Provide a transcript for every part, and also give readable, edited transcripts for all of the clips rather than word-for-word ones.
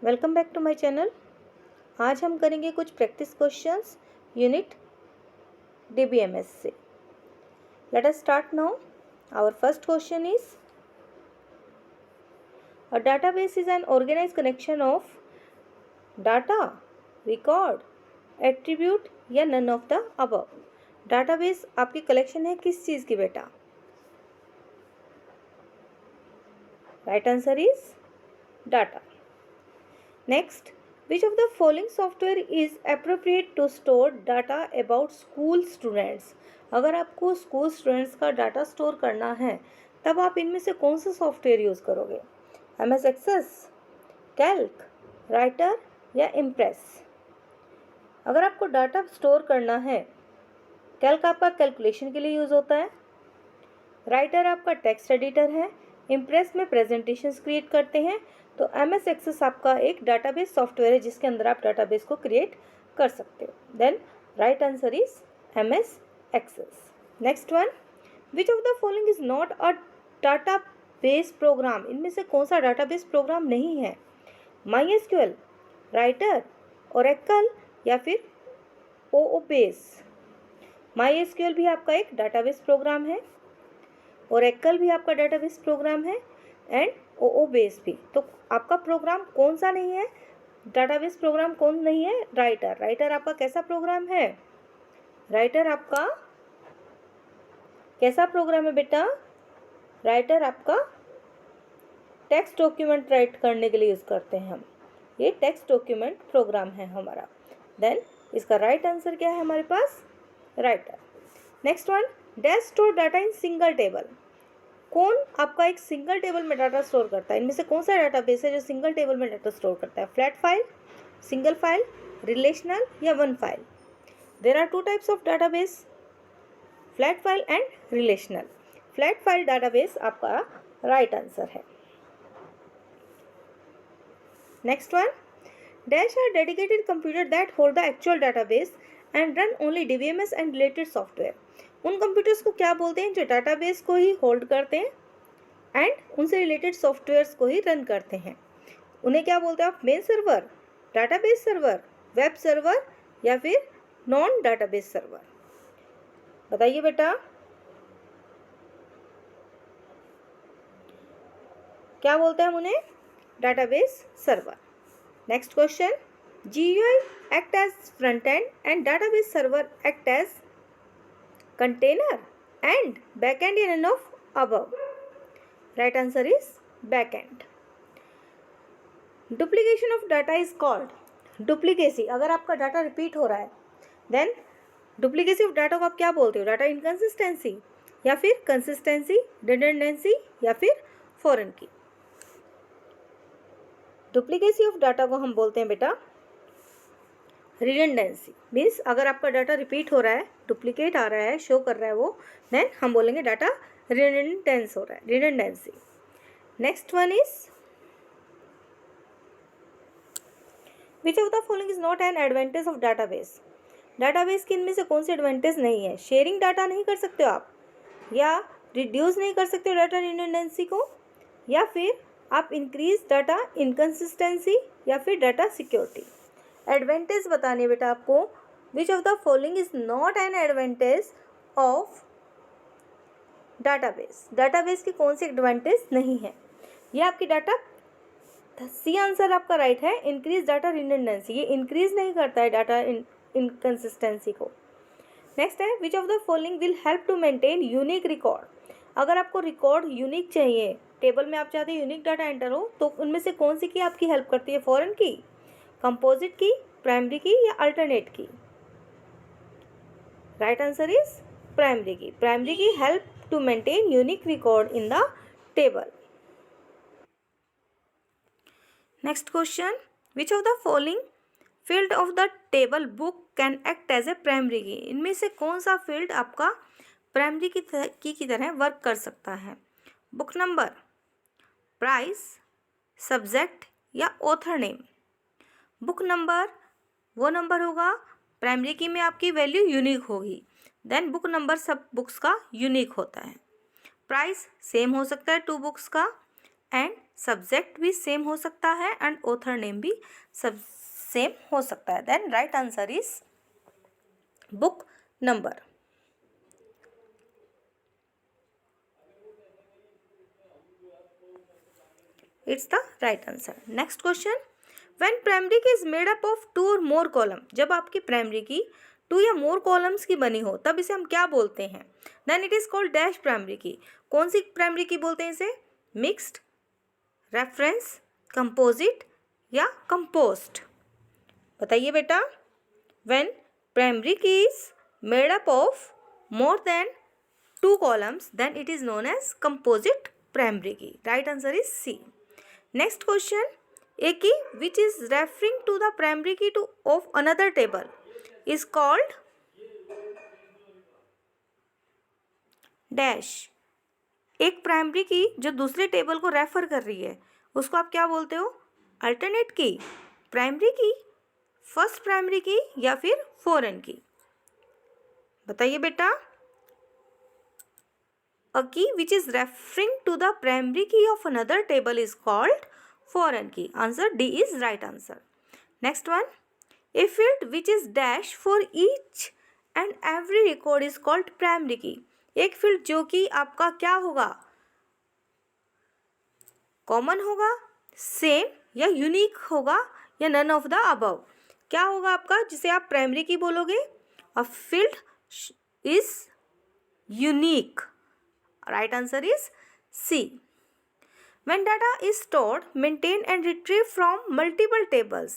Welcome back to my channel. आज हम करेंगे कुछ प्रैक्टिस क्वेश्चंस यूनिट डीबीएमएस से। Let us start now. Our first question is a database is an organised connection of data, record, attribute या none of the above. Database आपकी collection है किस चीज़ की बेटा? Right answer is data. Next, which of the following software is appropriate to store data about school students? अगर आपको school students का डाटा स्टोर करना है तब आप इनमें से कौन सा सॉफ्टवेयर यूज़ करोगे? MS एक्सेस, कैल्क, राइटर या इम्प्रेस? अगर आपको डाटा स्टोर करना है, कैल्क आपका कैलकुलेशन के लिए यूज़ होता है, राइटर आपका टेक्स्ट एडिटर है, इम्प्रेस में प्रेजेंटेशंस क्रिएट करते हैं, तो MS एक्सेस आपका एक डाटाबेस सॉफ्टवेयर है जिसके अंदर आप डाटाबेस को क्रिएट कर सकते हो। Then right answer is MS Access. Next one, which of the following is not a database program? इनमें से कौन सा डाटाबेस प्रोग्राम नहीं है? MySQL, राइटर, ओरेकल या फिर OOBase? MySQL भी आपका एक डाटाबेस प्रोग्राम है, ओरेकल भी आपका डाटाबेस प्रोग्राम है एंड OOBase भी। तो आपका प्रोग्राम कौन सा नहीं है? डाटाबेस प्रोग्राम कौन नहीं है? राइटर। राइटर आपका कैसा प्रोग्राम है? राइटर आपका कैसा प्रोग्राम है बेटा? राइटर आपका टेक्स्ट डॉक्यूमेंट राइट करने के लिए यूज़ करते हैं हम। ये टेक्स्ट डॉक्यूमेंट प्रोग्राम है हमारा। देन इसका राइट आंसर क्या है हमारे पास? Writer. Next one, dash store data in single table? कौन आपका एक सिंगल टेबल में डाटा स्टोर करता है? इनमें से कौन सा डाटाबेस है जो सिंगल टेबल में डाटा स्टोर करता है? Flat file, single file, relational या one file? There are two types of database, flat file and relational. Flat file database आपका राइट आंसर है। Next one, dash are dedicated computer that hold the actual database and run only DBMS and related software? उन computers को क्या बोलते हैं जो database को ही hold करते हैं एंड उनसे रिलेटेड सॉफ्टवेयर्स को ही रन करते हैं? उन्हें क्या बोलते हैं आप? Main server, database server, web server या फिर नॉन डाटाबेस सर्वर? बताइए बेटा, क्या बोलते हैं हम उन्हें? Database server. Next question, GUI act as front end and database server act as container and backend in none of above? Right answer is backend. Duplication of data is called? Duplicacy, अगर आपका data repeat हो रहा है then duplicacy of data को आप क्या बोलते हो? डाटा इनकन्सिस्टेंसी या फिर कंसिस्टेंसी, रिडंडेंसी या फिर फॉरेन की? डुप्लीकेसी ऑफ डाटा को हम बोलते हैं बेटा रिडंडेंसी। मीन्स अगर आपका डाटा रिपीट हो रहा है, डुप्लीकेट आ रहा है, शो कर रहा है वो, देन हम बोलेंगे डाटा रिडंडेंस हो रहा है, redundancy. Next one is which of the following is not an advantage of database? Database की इनमें से कौन सी एडवांटेज नहीं है? शेयरिंग डाटा नहीं कर सकते हो आप, या रिड्यूस नहीं कर सकते हो डाटा रिडंडेंसी को, या फिर आप इंक्रीज डाटा इनकन्सिस्टेंसी या फिर डाटा सिक्योरिटी? एडवांटेज बताने बेटा आपको। Which of the following is not an advantage of database? Database की कौन सी एडवांटेज नहीं है? ये आपकी डाटा सी आंसर आपका राइट है, इंक्रीज डाटा रिडंडेंसी। ये इंक्रीज नहीं करता है डाटा इनकन्सिस्टेंसी को। नेक्स्ट है, which of the following will help to maintain unique record? अगर आपको रिकॉर्ड यूनिक चाहिए, टेबल में आप चाहते हैं यूनिक डाटा एंटर हो, तो उनमें से कौन सी की आपकी हेल्प करती है? फॉरेन की, कंपोजिट की, प्राइमरी की या alternate key? Right answer is primary key. Primary key help to maintain unique record in the table. Next question, which of the following field of the table book can act as a primary key? इनमें से कौन सा field आपका primary की तरह work कर सकता है? बुक नंबर, प्राइस, सब्जेक्ट या ऑथर नेम? बुक नंबर वो नंबर होगा, प्राइमरी की में आपकी वैल्यू यूनिक होगी, देन बुक नंबर सब बुक्स का यूनिक होता है। प्राइस सेम हो सकता है टू बुक्स का, एंड सब्जेक्ट भी सेम हो सकता है एंड ऑथर नेम भी सब सेम हो सकता है. Then right answer is book number. It's the right answer. Next question. When primary key is made up of 2 or more column, जब आपकी primary key 2 या more columns की बनी हो तब इसे हम क्या बोलते हैं? Then it is called dash primary key. कौन सी primary key बोलते हैं इसे? Mixed, reference, composite या composed? बताइए बेटा. When primary key is made up of more than 2 columns, then it is known as composite primary key. Right answer is C. Next question. A key which is referring to the primary key of another table is called dash. एक primary की जो दूसरे table को refer कर रही है उसको आप क्या बोलते हो? अल्टरनेट की, प्राइमरी की, फर्स्ट प्राइमरी की या फिर फॉरेन की? बताइए बेटा. A key which is referring to the primary key of another table is called foreign key. Answer D is right answer. Next one. A field which is dash for each and every record is called primary key. एक field जो कि आपका क्या होगा? Common होगा, same या unique होगा या नन ऑफ द अबव? क्या होगा आपका जिसे आप प्राइमरी की बोलोगे? A field is unique. Right answer is C. When data is stored, maintained and retrieved from multiple tables,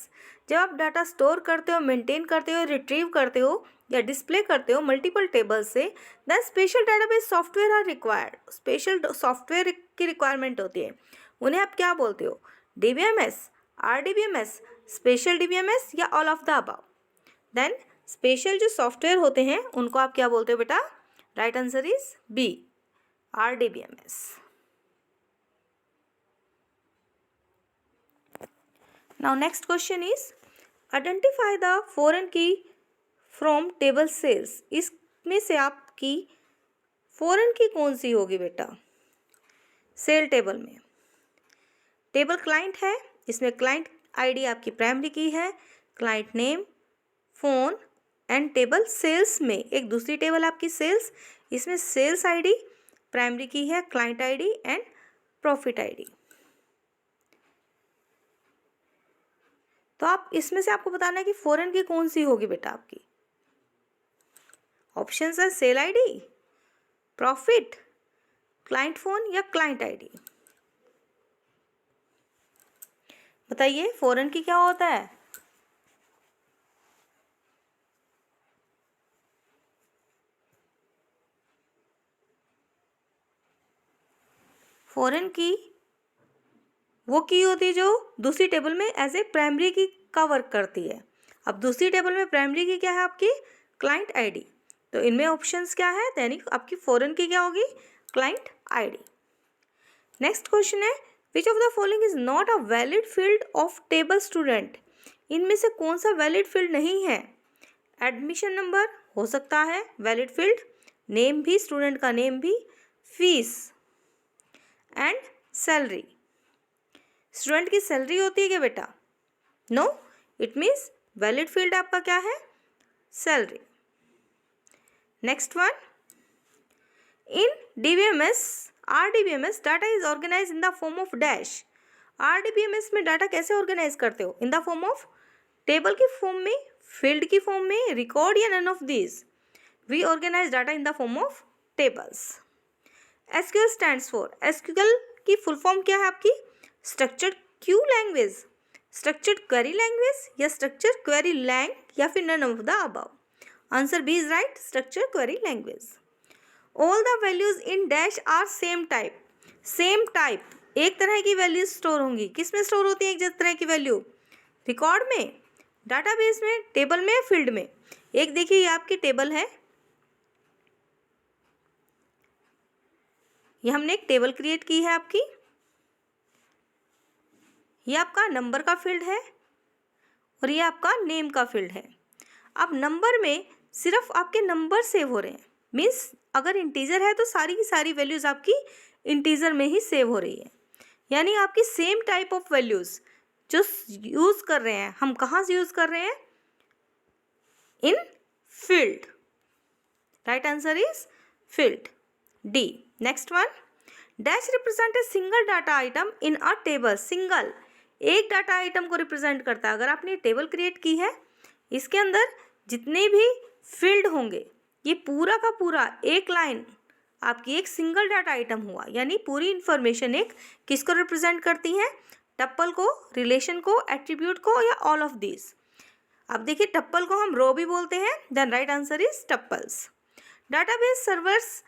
जब आप डाटा स्टोर करते हो, मेंटेन करते हो, रिट्रीव करते हो या डिस्प्ले करते हो मल्टीपल टेबल से, then special database software are required. Special software की रिक्वायरमेंट होती है. उन्हें आप क्या बोलते हो? DBMS, RDBMS, स्पेशल DBMS या all of the above? Then special जो सॉफ्टवेयर होते हैं उनको आप क्या बोलते हो बेटा? Right answer is B, RDBMS. Now next question is identify the foreign key from table cells. इसमें से आपकी foreign key कौन सी होगी बेटा? सेल टेबल में टेबल क्लाइंट है, इसमें क्लाइंट आईडी आपकी प्राइमरी की है, client name, phone and table sales में एक दूसरी टेबल आपकी सेल्स, इसमें सेल्स आईडी प्राइमरी की है, client ID and profit ID. तो आप इसमें से आपको बताना है कि फॉरेन की कौन सी होगी बेटा आपकी. ऑप्शंस है sale ID, profit, client phone या क्लाइंट आईडी. बताइए फॉरेन की क्या होता है? फॉरेन की वो की होती है जो दूसरी टेबल में एज ए प्राइमरी की का वर्क करती है. अब दूसरी टेबल में प्राइमरी की क्या है आपकी? Client ID. तो इनमें ऑप्शंस क्या है? यानी आपकी फॉरेन की क्या होगी? Client ID. नेक्स्ट क्वेश्चन है which of the following is not a valid field of table student. इनमें से कौन सा वैलिड फील्ड नहीं है? एडमिशन नंबर हो सकता है वैलिड फील्ड, नेम भी, स्टूडेंट का नेम भी, फीस एंड सैलरी. स्टूडेंट की सैलरी होती है क्या बेटा? No, it means valid field आपका क्या है? Salary. Next one. In DBMS, RDBMS data is organise in the form of dash. RDBMS में डाटा कैसे ऑर्गेनाइज करते हो? In the form of table की फॉर्म में, फील्ड की फॉर्म में, रिकॉर्ड या none of these? We organise data in the form of tables. SQL stands for, SQL की फुल फॉर्म क्या है आपकी? Structured Q language, structured query language या स्ट्रक्चर्ड क्वेरी लैंग या फिर none of the above? Answer B is right, structured query language. All the values in dash are same type. Same type, एक तरह की values store होंगी. किस में store होती है एक तरह की वैल्यू? रिकॉर्ड में, डाटाबेस में, टेबल में, फील्ड में. एक देखिए ये आपकी टेबल है, ये हमने एक टेबल क्रिएट की है आपकी. ये आपका नंबर का फील्ड है और ये आपका नेम का फील्ड है. अब नंबर में सिर्फ आपके नंबर सेव हो रहे हैं, मीन्स अगर इंटीजर है तो सारी की सारी वैल्यूज आपकी इंटीजर में ही सेव हो रही है. यानी आपकी सेम टाइप ऑफ वैल्यूज जो यूज कर रहे हैं, हम कहाँ से यूज कर रहे हैं? In field. Right answer is field, D. Next one, dash represent a single data item in a table. Single, एक डाटा आइटम को रिप्रेजेंट करता है. अगर आपने टेबल क्रिएट की है, इसके अंदर जितने भी फील्ड होंगे, ये पूरा का पूरा एक लाइन आपकी एक सिंगल डाटा आइटम हुआ. यानी पूरी इंफॉर्मेशन एक किसको रिप्रेजेंट करती है? टप्पल को, रिलेशन को, एट्रीब्यूट को, या ऑल ऑफ दिस. अब देखिए, टप्पल को हम रो भी बोलते हैं. Then right answer is tuples. Database servers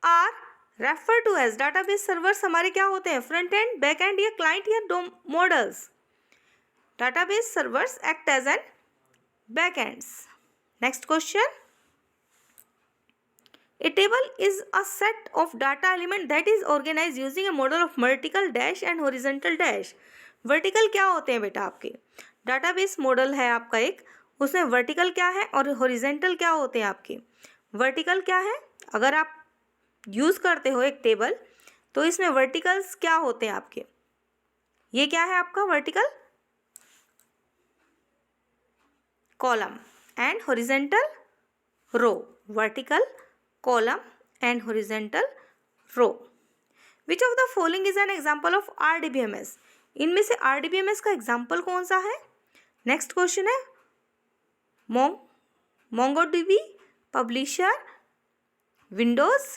are refer to as. Database servers हमारे क्या होते हैं? फ्रंट एंड, बैक एंड, या क्लाइंट, या models. Database servers act as an back ends. Next question, a table is a set of data element that is organized using a model of vertical dash and horizontal dash. Vertical क्या होते हैं बेटा? आपके database model है आपका एक, उसमें vertical क्या है और हॉरिजॉन्टल क्या होते हैं आपके? वर्टिकल क्या है? अगर आप यूज करते हो एक टेबल, तो इसमें वर्टिकल्स क्या होते हैं आपके? ये क्या है आपका vertical? Column and horizontal row. Vertical column and horizontal row. Which of the following is an example of RDBMS? इनमें से RDBMS का एग्जाम्पल कौन सा है? नेक्स्ट क्वेश्चन है, MongoDB, पब्लिशर, विंडोज,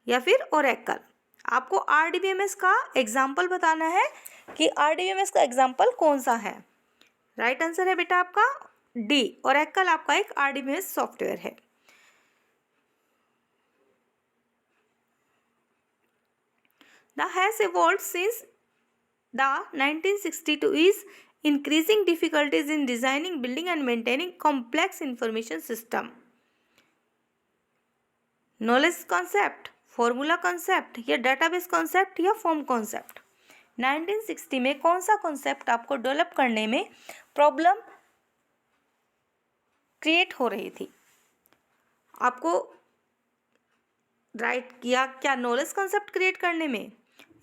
या फिर ओरेकल. आपको RDBMS का एग्जाम्पल बताना है कि RDBMS का एग्जाम्पल कौन सा है. राइट आंसर है बेटा आपका डी. ओरेकल आपका एक RDBMS सॉफ्टवेयर है. The has evolved since the 1962 is increasing difficulties in designing, building and maintaining complex information system. Knowledge concept, formula concept, या database concept, या form concept. 1960 में कौन सा concept आपको डेवलप करने में प्रॉब्लम क्रिएट हो रही थी? आपको राइट किया क्या नॉलेज कॉन्सेप्ट क्रिएट करने में?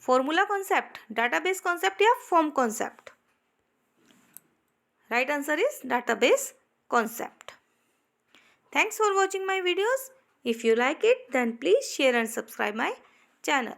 फॉर्मूला कॉन्सेप्ट, डाटाबेस कॉन्सेप्ट, या form concept? Right answer is database concept. Thanks for watching my videos. If you like it, then please share and subscribe my channel.